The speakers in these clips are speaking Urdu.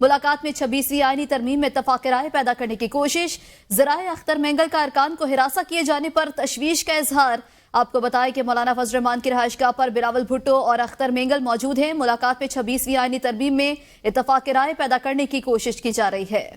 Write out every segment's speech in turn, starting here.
ملاقات میں 26ویں آئینی ترمیم میں اتفاق رائے پیدا کرنے کی کوشش، ذرائع اختر مینگل کا ارکان کو ہراساں کیے جانے پر تشویش کا اظہار۔ آپ کو بتائیں کہ مولانا فضل الرحمان کی رہائش گاہ پر بلاول بھٹو اور اختر مینگل موجود ہیں۔ ملاقات میں 26ویں آئینی ترمیم میں اتفاق رائے پیدا کرنے کی کوشش کی جا رہی ہے۔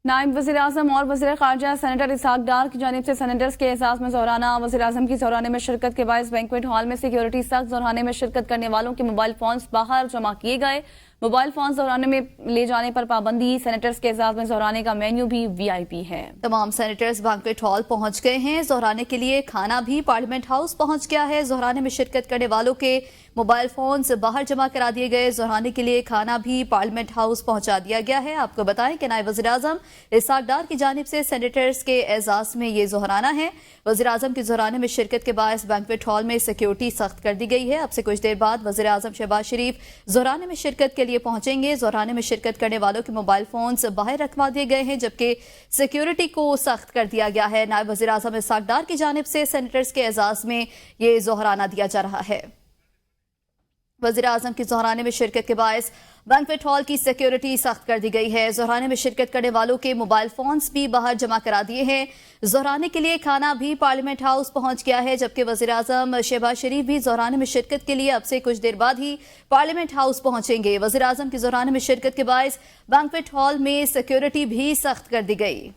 نائب وزیر اعظم اور وزیر خارجہ سینیٹر اسحاق ڈار کی جانب سے سینیٹرز کے اعزاز میں زہرانہ۔ وزیر اعظم کی زہرانے میں شرکت کے باعث بینکویٹ ہال میں سیکیورٹی سخت۔ زہرانے میں شرکت کرنے والوں کے موبائل فونز باہر جمع کیے گئے۔ موبائل فون زہرانے میں لے جانے پر پابندی۔ سینیٹرز کے اعزاز میں زہرانے کا مینیو بھی VIP ہے۔ تمام سینیٹرز بینکویٹ ہال پہنچ گئے ہیں۔ زہرانے کے لیے کھانا بھی پارلیمنٹ ہاؤس پہنچ گیا ہے۔ زہرانے میں شرکت کرنے والوں کے موبائل فونز باہر جمع کرا دیے گئے۔ زہرانے کے لیے کھانا بھی پارلیمنٹ ہاؤس پہنچا دیا گیا ہے۔ آپ کو بتائیں کہ نائب وزیر اعظم اسحاق ڈار کی جانب سے سینیٹرز کے اعزاز میں یہ زہرانہ ہے۔ وزیر اعظم کی زہرانے میں شرکت کے باعث بینکویٹ ہال میں سیکیورٹی سخت کر دی گئی ہے۔ اب سے کچھ دیر بعد وزیر اعظم شہباز شریف زہرانے میں شرکت کے لیے پہنچیں گے۔ زہرانے میں شرکت کرنے والوں کے موبائل فونز باہر رکھوا دیے گئے ہیں، جبکہ سیکیورٹی کو سخت کر دیا گیا ہے۔ نائب وزیر اعظم اسحاق ڈار کی جانب سے سینیٹرز کے اعزاز میں یہ زہرانہ دیا جا رہا ہے۔ وزیر اعظم کی زہرانے میں شرکت کے باعث بینکویٹ ہال کی سیکیورٹی سخت کر دی گئی ہے۔ زہرانے میں شرکت کرنے والوں کے موبائل فونز بھی باہر جمع کرا دیے ہیں۔ زہرانے کے لیے کھانا بھی پارلیمنٹ ہاؤس پہنچ گیا ہے، جبکہ وزیر اعظم شہباز شریف بھی زہرانے میں شرکت کے لیے اب سے کچھ دیر بعد ہی پارلیمنٹ ہاؤس پہنچیں گے۔ وزیر اعظم کی زہرانے میں شرکت کے باعث بینکویٹ ہال میں سیکیورٹی بھی سخت کر دی گئی۔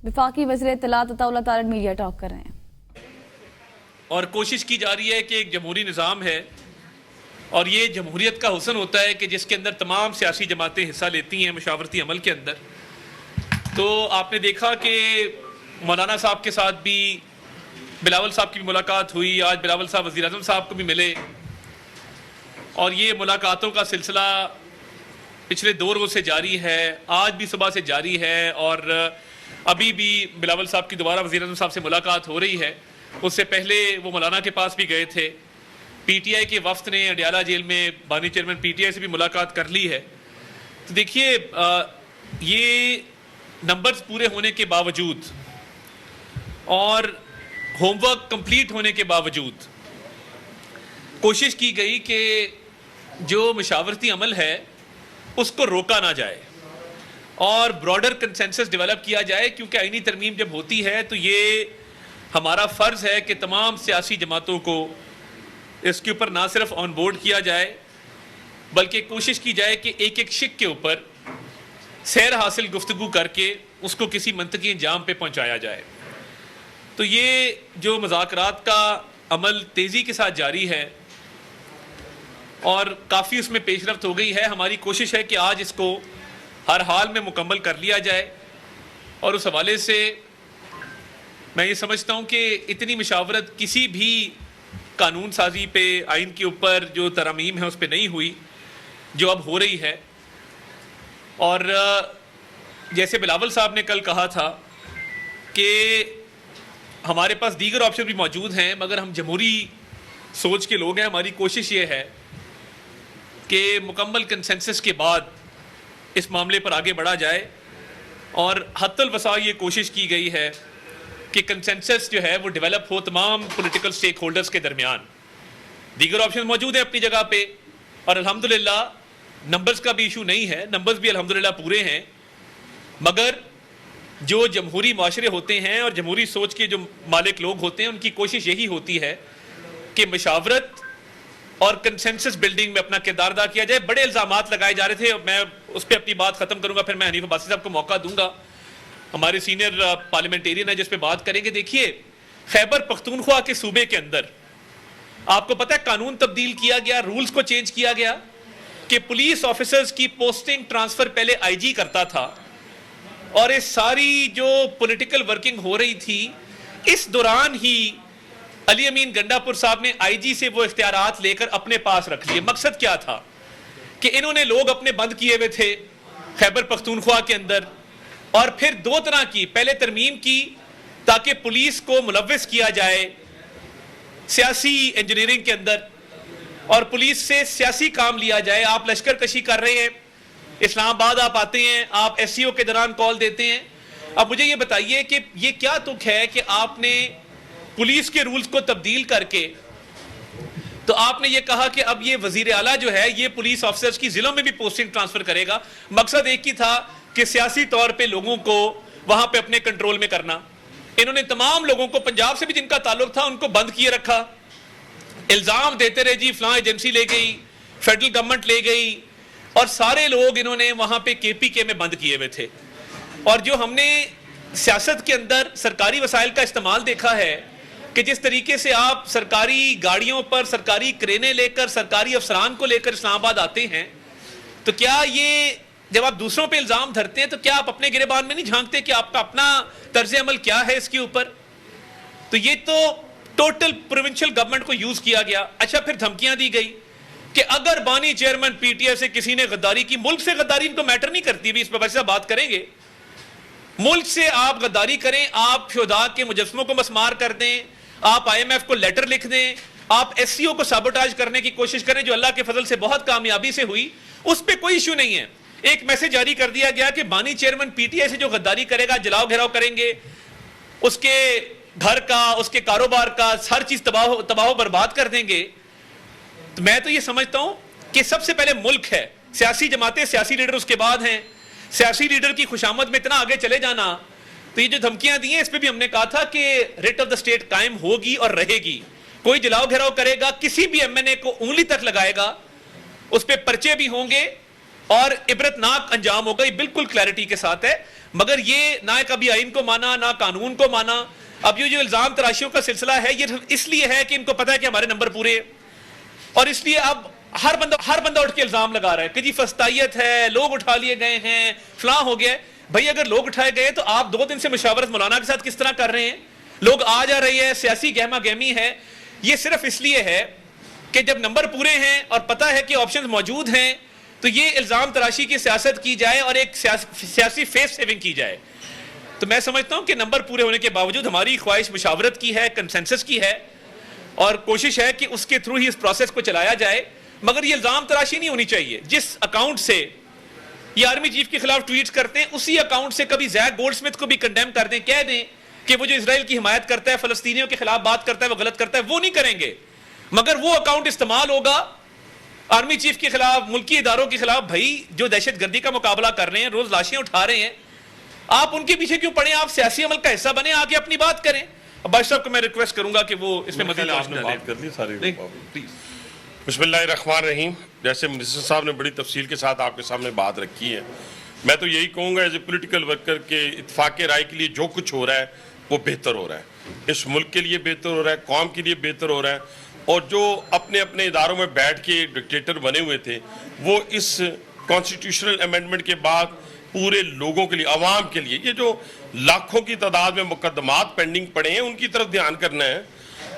وفاقی وزیر اطلاعات عطا اللہ طارق میڈیا ٹاک کر رہے ہیں۔ اور کوشش کی جا رہی ہے کہ ایک جمہوری نظام ہے، اور یہ جمہوریت کا حسن ہوتا ہے کہ جس کے اندر تمام سیاسی جماعتیں حصہ لیتی ہیں مشاورتی عمل کے اندر۔ تو آپ نے دیکھا کہ مولانا صاحب کے ساتھ بھی بلاول صاحب کی بھی ملاقات ہوئی، آج بلاول صاحب وزیر اعظم صاحب کو بھی ملے، اور یہ ملاقاتوں کا سلسلہ پچھلے 2 روز سے جاری ہے، آج بھی صبح سے جاری ہے، اور ابھی بھی بلاول صاحب کی دوبارہ وزیر اعظم صاحب سے ملاقات ہو رہی ہے۔ اس سے پہلے وہ مولانا کے پاس بھی گئے تھے۔ PTI کے وفد نے اڈیالہ جیل میں بانی چیئرمین PTI سے بھی ملاقات کر لی ہے۔ تو دیکھیے یہ نمبرز پورے ہونے کے باوجود اور ہوم ورک کمپلیٹ ہونے کے باوجود کوشش کی گئی کہ جو مشاورتی عمل ہے اس کو روکا نہ جائے اور براڈر کنسنسس ڈیولپ کیا جائے، کیونکہ آئینی ترمیم جب ہوتی ہے تو یہ ہمارا فرض ہے کہ تمام سیاسی جماعتوں کو اس کے اوپر نہ صرف آن بورڈ کیا جائے، بلکہ کوشش کی جائے کہ ایک ایک شق کے اوپر سیر حاصل گفتگو کر کے اس کو کسی منطقی انجام پہ پہنچایا جائے۔ تو یہ جو مذاکرات کا عمل تیزی کے ساتھ جاری ہے اور کافی اس میں پیش رفت ہو گئی ہے، ہماری کوشش ہے کہ آج اس کو ہر حال میں مکمل کر لیا جائے۔ اور اس حوالے سے میں یہ سمجھتا ہوں کہ اتنی مشاورت کسی بھی قانون سازی پہ، آئین کے اوپر جو ترامیم ہے اس پہ نہیں ہوئی جو اب ہو رہی ہے۔ اور جیسے بلاول صاحب نے کل کہا تھا کہ ہمارے پاس دیگر آپشن بھی موجود ہیں، مگر ہم جمہوری سوچ کے لوگ ہیں، ہماری کوشش یہ ہے کہ مکمل کنسنسس کے بعد اس معاملے پر آگے بڑھا جائے، اور حتی الوسع یہ کوشش کی گئی ہے کہ کنسنسس جو ہے وہ ڈیولپ ہو تمام پولیٹیکل سٹیک ہولڈرز کے درمیان۔ دیگر آپشن موجود ہیں اپنی جگہ پہ، اور الحمدللہ نمبرز کا بھی ایشو نہیں ہے، نمبرز بھی الحمدللہ پورے ہیں، مگر جو جمہوری معاشرے ہوتے ہیں اور جمہوری سوچ کے جو مالک لوگ ہوتے ہیں ان کی کوشش یہی ہوتی ہے کہ مشاورت اور کنسنسس بلڈنگ میں اپنا کردار ادا کیا جائے۔ بڑے الزامات لگائے جا رہے تھے، میں اس پہ اپنی بات ختم کروں گا، پھر میں حنیف عباسی صاحب کو موقع دوں گا، ہمارے سینئر پارلیمنٹیرین ہے جس پہ بات کریں گے۔ دیکھیے خیبر پختونخوا کے صوبے کے اندر آپ کو پتہ ہے قانون تبدیل کیا گیا، رولز کو چینج کیا گیا کہ پولیس آفیسرز کی پوسٹنگ ٹرانسفر پہلے IG کرتا تھا، اور اس ساری جو پولیٹیکل ورکنگ ہو رہی تھی اس دوران ہی علی امین گنڈا پور صاحب نے IG سے وہ اختیارات لے کر اپنے پاس رکھ لیے۔ مقصد کیا تھا کہ انہوں نے لوگ اپنے بند کیے ہوئے تھے خیبر پختونخوا کے اندر، اور پھر 2 طرح کی، پہلے ترمیم کی تاکہ پولیس کو ملوث کیا جائے سیاسی انجینئرنگ کے اندر اور پولیس سے سیاسی کام لیا جائے۔ آپ لشکر کشی کر رہے ہیں، اسلام آباد آپ آتے ہیں، آپ SCO کے دوران کال دیتے ہیں۔ اب مجھے یہ بتائیے کہ یہ کیا تک ہے کہ آپ نے پولیس کے رولز کو تبدیل کر کے تو آپ نے یہ کہا کہ اب یہ وزیر اعلیٰ جو ہے یہ پولیس آفیسرز کی ضلعوں میں بھی پوسٹنگ ٹرانسفر کرے گا. مقصد ایک ہی تھا کہ سیاسی طور پہ لوگوں کو وہاں پہ اپنے کنٹرول میں کرنا. انہوں نے تمام لوگوں کو پنجاب سے بھی جن کا تعلق تھا ان کو بند کیے رکھا. الزام دیتے رہے جی فلاں ایجنسی لے گئی, فیڈرل گورنمنٹ لے گئی, اور سارے لوگ انہوں نے وہاں پہ KPK میں بند کیے ہوئے تھے. اور جو ہم نے سیاست کے اندر سرکاری وسائل کا استعمال دیکھا ہے کہ جس طریقے سے آپ سرکاری گاڑیوں پر سرکاری کرینیں لے کر سرکاری افسران کو لے کر اسلام آباد آتے ہیں, تو کیا یہ جب آپ دوسروں پہ الزام دھرتے ہیں تو کیا آپ اپنے گریبان میں نہیں جھانکتے کہ آپ کا اپنا طرز عمل کیا ہے اس کے اوپر؟ تو یہ تو ٹوٹل پروونشل گورنمنٹ کو یوز کیا گیا. اچھا پھر دھمکیاں دی گئی کہ اگر بانی چیئرمین PTI سے کسی نے غداری کی, ملک سے غداری ان کو میٹر نہیں کرتی, بھی اس پر ویسے بات کریں گے, ملک سے آپ غداری کریں, آپ شہداء کے مجسموں کو مسمار کر دیں, آپ IMF کو لیٹر لکھ دیں, آپ SCO کو سابوٹاج کرنے کی کوشش کریں جو اللہ کے فضل سے بہت کامیابی سے ہوئی, اس پہ کوئی ایشو نہیں ہے. ایک میسج جاری کر دیا گیا کہ بانی چیئرمین PTI سے جو غداری کرے گا جلاؤ گھیراؤ کریں گے, اس کے گھر کا, اس کے کاروبار کا ہر چیز تباہ و برباد کر دیں گے. تو میں تو یہ سمجھتا ہوں کہ سب سے پہلے ملک ہے, سیاسی جماعتیں, سیاسی لیڈر اس کے بعد ہیں. سیاسی لیڈر کی خوشامد میں اتنا آگے چلے جانا, تو یہ جو دھمکیاں دی ہیں اس پہ بھی ہم نے کہا تھا کہ ریٹ آف دا اسٹیٹ قائم ہوگی اور رہے گی. کوئی جلاؤ گھیراؤ کرے گا, کسی بھی MNA کو انگلی تک لگائے گا, اس پہ پرچے بھی ہوں گے اور عبرتناک انجام ہوگا. یہ بالکل کلیئرٹی کے ساتھ ہے. مگر یہ نہ کبھی آئین کو مانا نہ قانون کو مانا. اب یہ جو الزام تراشیوں کا سلسلہ ہے یہ اس لیے ہے کہ ان کو پتا ہے کہ ہمارے نمبر پورے, اور اس لیے اب ہر بندہ اٹھ کے الزام لگا رہا ہے کہ جی فسطائیت ہے, لوگ اٹھا لیے گئے ہیں, فلاں ہو گیا. بھائی اگر لوگ اٹھائے گئے تو آپ 2 دن سے مشاورت مولانا کے ساتھ کس طرح کر رہے ہیں؟ لوگ آ جا رہی ہے, سیاسی گہما گہمی ہے. یہ صرف اس لیے ہے کہ جب نمبر پورے ہیں اور پتہ ہے کہ آپشنز موجود ہیں تو یہ الزام تراشی کی سیاست کی جائے اور ایک سیاسی فیس سیونگ کی جائے. تو میں سمجھتا ہوں کہ نمبر پورے ہونے کے باوجود ہماری خواہش مشاورت کی ہے, کنسنسس کی ہے, اور کوشش ہے کہ اس کے تھرو ہی اس پروسیس کو چلایا جائے. مگر یہ الزام تراشی نہیں ہونی چاہیے. جس اکاؤنٹ سے یہ آرمی چیف کے خلاف ٹویٹس کرتے ہیں اسی اکاؤنٹ سے کبھی زیک گولڈ سمتھ کو بھی کنڈیم کر دیں, کہہ دیں کہ وہ جو اسرائیل کی حمایت کرتا ہے, فلسطینیوں کے خلاف بات کرتا ہے, وہ غلط کرتا ہے. وہ نہیں کریں گے, مگر وہ اکاؤنٹ استعمال ہوگا آرمی چیف کے خلاف, ملکی اداروں کے خلاف. بھائی جو دہشت گردی کا مقابلہ کر رہے ہیں, روز لاشیں اٹھا رہے ہیں, آپ ان کے پیچھے کیوں پڑیں؟ آپ سیاسی عمل کا حصہ بنیں, آگے اپنی بات کریں. بادشاہ صاحب کو میں ریکویسٹ کروں گا کہ وہ اس میں مزید بات کر لی ساری. بسم اللہ الرحمن الرحیم. جیسے منسٹر صاحب نے بڑی تفصیل کے ساتھ آپ کے سامنے بات رکھی ہے, میں تو یہی کہوں گا ایز اے پولیٹیکل ورکر کہ اتفاق رائے کے لیے جو کچھ ہو رہا ہے وہ بہتر ہو رہا ہے. اس ملک کے لیے بہتر ہو رہا ہے, قوم کے لیے بہتر ہو رہا ہے. اور جو اپنے اپنے اداروں میں بیٹھ کے ڈکٹیٹر بنے ہوئے تھے وہ اس کانسٹیٹیوشنل امینڈمنٹ کے بعد پورے لوگوں کے لیے, عوام کے لیے, یہ جو لاکھوں کی تعداد میں مقدمات پینڈنگ پڑے ہیں ان کی طرف دھیان کرنا ہے.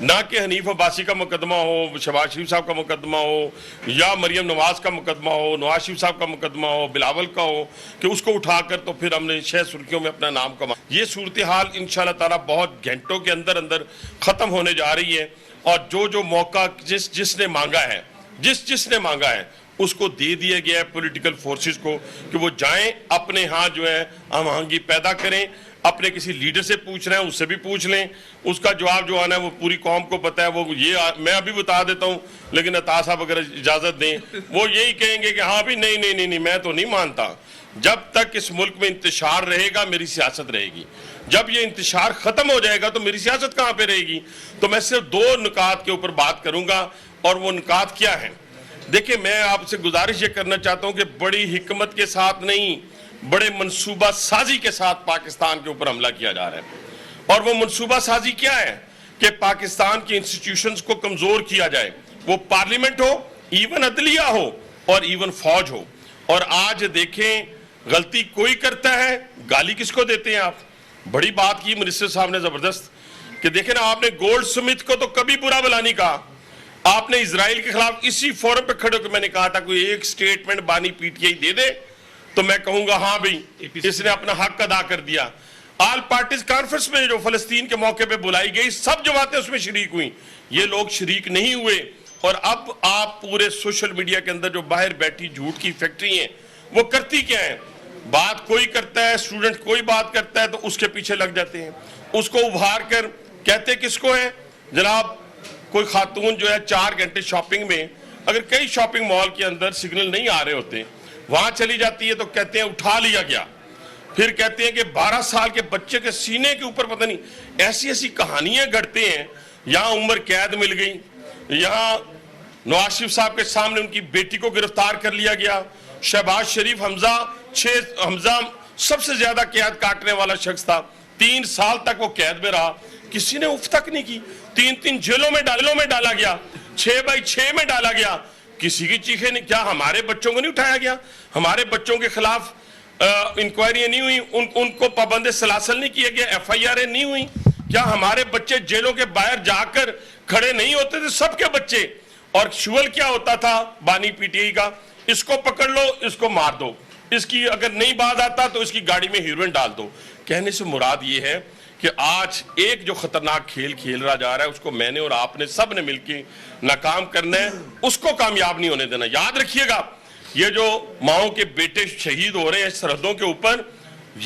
نہ کہ حنیف عباسی کا مقدمہ ہو, شہباز شریف صاحب کا مقدمہ ہو, یا مریم نواز کا مقدمہ ہو, نواز شریف صاحب کا مقدمہ ہو, بلاول کا ہو, کہ اس کو اٹھا کر تو پھر ہم نے 6 سرخیوں میں اپنا نام کما. یہ صورتحال انشاءاللہ تعالیٰ بہت گھنٹوں کے اندر ختم ہونے جا رہی ہے. اور جو موقع جس نے مانگا ہے, جس نے مانگا ہے اس کو دے دیا گیا ہے پولیٹیکل فورسز کو کہ وہ جائیں اپنے ہاں جو ہے ہم آہنگی پیدا کریں. اپنے کسی لیڈر سے پوچھ رہے ہیں اس سے بھی پوچھ لیں, اس کا جواب جو آنا ہے وہ پوری قوم کو پتہ ہے. وہ یہ میں ابھی بتا دیتا ہوں, لیکن عطا صاحب اگر اجازت دیں وہ یہی کہیں گے کہ ہاں بھی نہیں میں تو نہیں مانتا. جب تک اس ملک میں انتشار رہے گا میری سیاست رہے گی. جب یہ انتشار ختم ہو جائے گا تو میری سیاست کہاں پہ رہے گی؟ تو میں صرف 2 نکات کے اوپر بات کروں گا, اور وہ نکات کیا ہیں؟ دیکھیں میں آپ سے گزارش یہ کرنا چاہتا ہوں کہ بڑی حکمت کے ساتھ نہیں, بڑے منصوبہ سازی کے ساتھ پاکستان کے اوپر حملہ کیا جا رہا ہے. اور وہ منصوبہ سازی کیا ہے کہ پاکستان کی انسٹیٹیوشنز کو کمزور کیا جائے, وہ پارلیمنٹ ہو, ایون عدلیہ ہو, اور ایون فوج ہو. اور آج دیکھیں غلطی کوئی کرتا ہے, گالی کس کو دیتے ہیں آپ؟ بڑی بات کی منسٹر صاحب نے زبردست کہ دیکھیں نا, آپ نے گولڈ سمتھ کو تو کبھی برا بلا نہیں کہا. آپ نے اسرائیل کے خلاف اسی فورم پہ کھڑے ہو کے میں نے کہا تھا کوئی ایک سٹیٹمنٹ بانی PTI دے دے تو میں کہوں گا ہاں بھئی اس نے اپنا حق ادا کر دیا. آل پارٹیز کانفرنس میں جو فلسطین کے موقع پہ بلائی گئی سب جماعتیں اس میں شریک ہوئیں, یہ لوگ شریک نہیں ہوئے. اور اب آپ پورے سوشل میڈیا کے اندر جو باہر بیٹھی جھوٹ کی فیکٹری ہیں وہ کرتی کیا ہے؟ بات کوئی کرتا ہے, اسٹوڈنٹ کوئی بات کرتا ہے تو اس کے پیچھے لگ جاتے ہیں, اس کو ابھار کر کہتے کس کو ہے؟ جناب کوئی خاتون جو ہے 4 گھنٹے شاپنگ میں، اگر کئی شاپنگ مال کے اندر سگنل نہیں آ رہے ہوتے، وہاں چلی جاتی ہے تو کہتے ہیں اٹھا لیا گیا، پھر کہتے ہیں کہ 12 سال کے بچے کے سینے کے اوپر پتہ نہیں ایسی ایسی کہانیاں گھڑتے ہیں. یہاں عمر قید مل گئی، یہاں نواز شریف صاحب کے سامنے ان کی بیٹی کو گرفتار کر لیا گیا. شہباز شریف حمزہ سب سے زیادہ قید کاٹنے والا شخص تھا، 3 سال تک وہ قید میں رہا، کسی نے اف تک نہیں کی. 3 جیلوں میں ڈالا گیا، 6x6 میں ڈالا گیا، کسی کی چیخیں نہیں. کیا ہمارے بچوں کو نہیں اٹھایا گیا؟ ہمارے بچوں کے خلاف انکوائریاں نہیں ہوئی؟ ان کو پابند سلاسل نہیں کیا گیا؟ FIR نہیں ہوئی؟ کیا ہمارے بچے جیلوں کے باہر جا کر کھڑے نہیں ہوتے تھے؟ سب کے بچے. اور شول کیا ہوتا تھا بانی PTI کا؟ اس کو پکڑ لو، اس کو مار دو، اس کی اگر نہیں بات آتا تو اس کی گاڑی میں ہیروئن ڈال دو. کہنے سے مراد یہ ہے کہ آج ایک جو خطرناک کھیل کھیل رہا جا رہا ہے، اس کو میں نے اور آپ نے سب نے مل کے ناکام کرنا ہے، اس کو کامیاب نہیں ہونے دینا. یاد رکھیے گا، یہ جو ماؤں کے بیٹے شہید ہو رہے ہیں سرحدوں کے اوپر،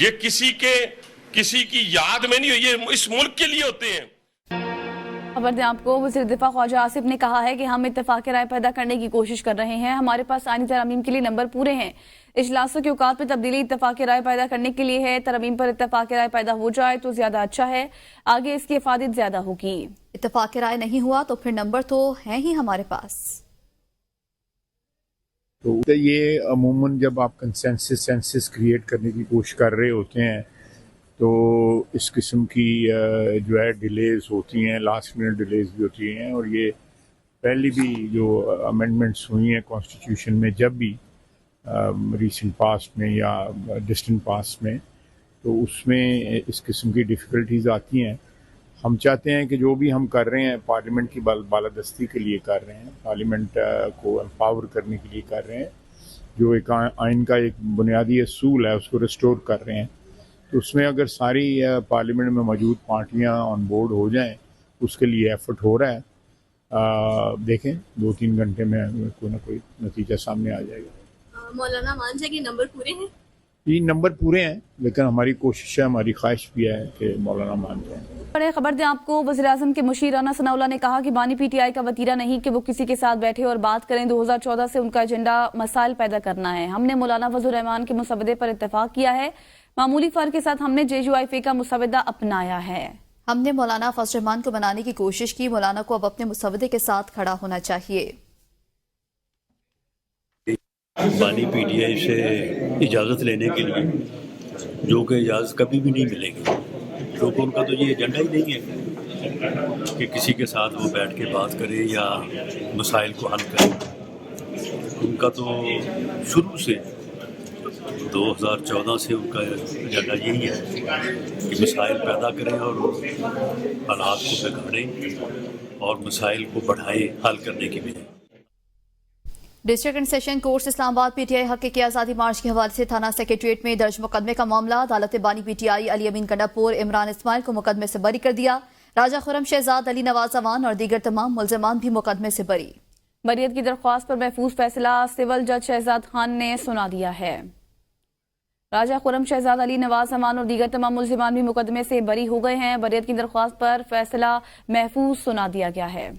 یہ کسی کی یاد میں نہیں، یہ اس ملک کے لیے ہوتے ہیں. خبر دیں آپ کو، وزیر دفاع خواجہ آصف نے کہا ہے کہ ہم اتفاق رائے پیدا کرنے کی کوشش کر رہے ہیں، ہمارے پاس آئینی ترامیم کے لیے نمبر پورے ہیں. اجلاسوں کے اوقات میں تبدیلی اتفاق رائے پیدا کرنے کے لیے ہے. ترامیم پر اتفاق رائے پیدا ہو جائے تو زیادہ اچھا ہے، آگے اس کی افادیت زیادہ ہوگی. اتفاق رائے نہیں ہوا تو پھر نمبر تو ہیں ہی ہمارے پاس. تو یہ عموماً جب آپ کنسنسس کریٹ کرنے کی کوشش کر رہے ہوتے ہیں تو اس قسم کی جو ہے ڈیلیز ہوتی ہیں، لاسٹ منٹ ڈیلیز بھی ہوتی ہیں. اور یہ پہلی بھی جو امینڈمنٹس ہوئی ہیں کانسٹیٹیوشن میں، جب بھی ریسنٹ پاسٹ میں یا ڈسٹنٹ پاسٹ میں، تو اس میں اس قسم کی ڈیفیکلٹیز آتی ہیں. ہم چاہتے ہیں کہ جو بھی ہم کر رہے ہیں پارلیمنٹ کی بالادستی کے لیے کر رہے ہیں، پارلیمنٹ کو امپاور کرنے کے لیے کر رہے ہیں، جو ایک آئین کا ایک بنیادی اصول ہے اس کو ریسٹور کر رہے ہیں. تو اس میں اگر ساری پارلیمنٹ میں موجود پارٹیاں آن بورڈ ہو جائیں، اس کے لیے ایفرٹ ہو رہا ہے. دیکھیں 2-3 گھنٹے میں کوئی نہ کوئی نتیجہ سامنے آ جائے گا. مولانا مان جائے کہ نمبر پورے ہیں؟ یہ نمبر پورے ہیں، لیکن ہماری کوشش ہے، ہماری خواہش بھی ہے کہ مولانا مان جائیں. بڑے خبر دیں آپ کو، وزیراعظم کے مشیر رانا ثناء اللہ نے کہا کہ بانی PTI کا وتیرہ نہیں کہ وہ کسی کے ساتھ بیٹھے اور بات کریں. 2014 سے ان کا ایجنڈا مسائل پیدا کرنا ہے. ہم نے مولانا فضل الرحمان کے مسودے پر اتفاق کیا ہے، معمولی فرق کے ساتھ ہم نے JUIF کا مسودہ اپنایا ہے. ہم نے مولانا فضل الرحمان کو بنانے کی کوشش کی، مولانا کو اب اپنے مسودے کے ساتھ کھڑا ہونا چاہیے. بانی PTI سے اجازت لینے کے لیے، جو کہ اجازت کبھی بھی نہیں ملے گی، کیونکہ ان کا تو یہ ایجنڈا ہی نہیں ہے کہ کسی کے ساتھ وہ بیٹھ کے بات کرے یا مسائل کو حل کرے. ان کا تو شروع سے 2014 سے ان کا ایجنڈا یہی ہے کہ مسائل پیدا کریں اور حالات کو بگاڑیں اور مسائل کو بڑھائیں حل کرنے کی بجائے. ڈسٹرکٹ اینڈ سیشن کورٹس اسلام آباد PTI حقیقی کی آزادی مارچ کے حوالے سے تھانہ سیکریٹریٹ میں درج مقدمے کا معاملہ. عدالت بانی PTI علی امین کنڈاپور عمران اسماعیل کو مقدمے سے بری کر دیا. راجہ خرم شہزاد علی نواز اوان اور دیگر تمام ملزمان بھی مقدمے سے بری. بریت کی درخواست پر محفوظ فیصلہ سول جج شہزاد خان نے سنا دیا ہے. راجہ خرم شہزاد علی نواز اوان اور دیگر تمام ملزمان بھی مقدمے سے بری ہو گئے ہیں. بریت کی درخواست پر فیصلہ محفوظ سنا دیا گیا ہے.